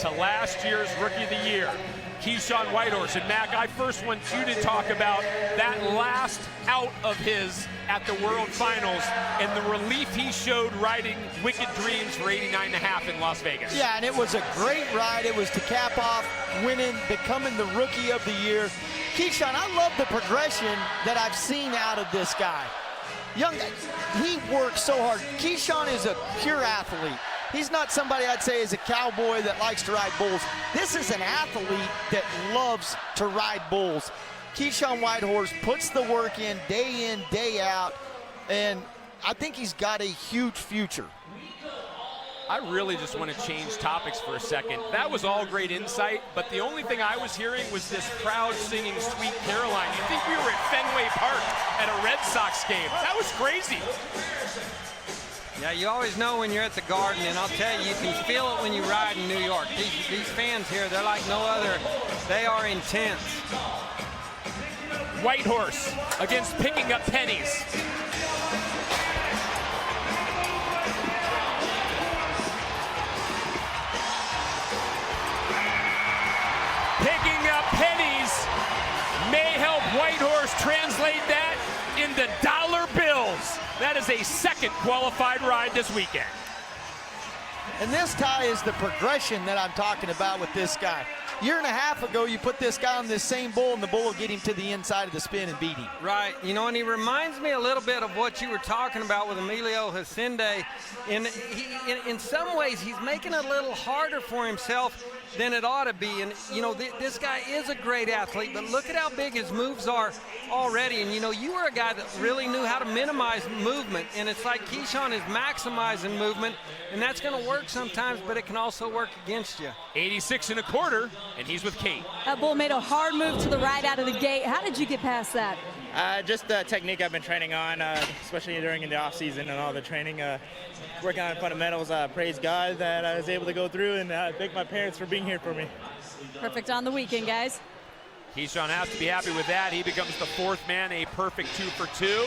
to last year's Rookie of the Year, Keyshawn Whitehorse. And Mac, I first want you to talk about that last out of his at the World Finals and the relief he showed riding Wicked Dreams for 89.5 in Las Vegas. Yeah, and it was a great ride. It was to cap off winning, becoming the Rookie of the Year. Keyshawn, I love the progression that I've seen out of this guy. Young guy, he works so hard. Keyshawn is a pure athlete. He's not somebody I'd say is a cowboy that likes to ride bulls. This is an athlete that loves to ride bulls. Keyshawn Whitehorse puts the work in, day out, and I think he's got a huge future. I really just want to change topics for a second. That was all great insight, but the only thing I was hearing was this crowd singing Sweet Caroline. You'd think we were at Fenway Park at a Red Sox game. That was crazy. Yeah, you always know when you're at the Garden, and I'll tell you, you can feel it when you ride in New York. These fans here, they're like no other. They are intense. Whitehorse against Picking Up Pennies. Picking Up Pennies may help Whitehorse translate that into dollar bills. That is a second qualified ride this weekend. And this, Ty, is the progression that I'm talking about with this guy. Year and a half ago, you put this guy on this same bull, and the bull will get him to the inside of the spin and beat him. Right, you know, and he reminds me a little bit of what you were talking about with Emilio Hacende. In some ways, he's making it a little harder for himself than it ought to be. And, you know, this guy is a great athlete, but look at how big his moves are already. And, you know, you were a guy that really knew how to minimize movement, and it's like Keyshawn is maximizing movement, and that's going to work sometimes, but it can also work against you. 86.25, and he's with Kate. That bull made a hard move to the right out of the gate. How did you get past that? Just the technique I've been training on, especially during the off season and all the training, working on fundamentals. Praise God that I was able to go through, and thank my parents for being here for me. Perfect on the weekend, guys. Keyshawn has to be happy with that. He becomes the fourth man, a perfect 2 for 2.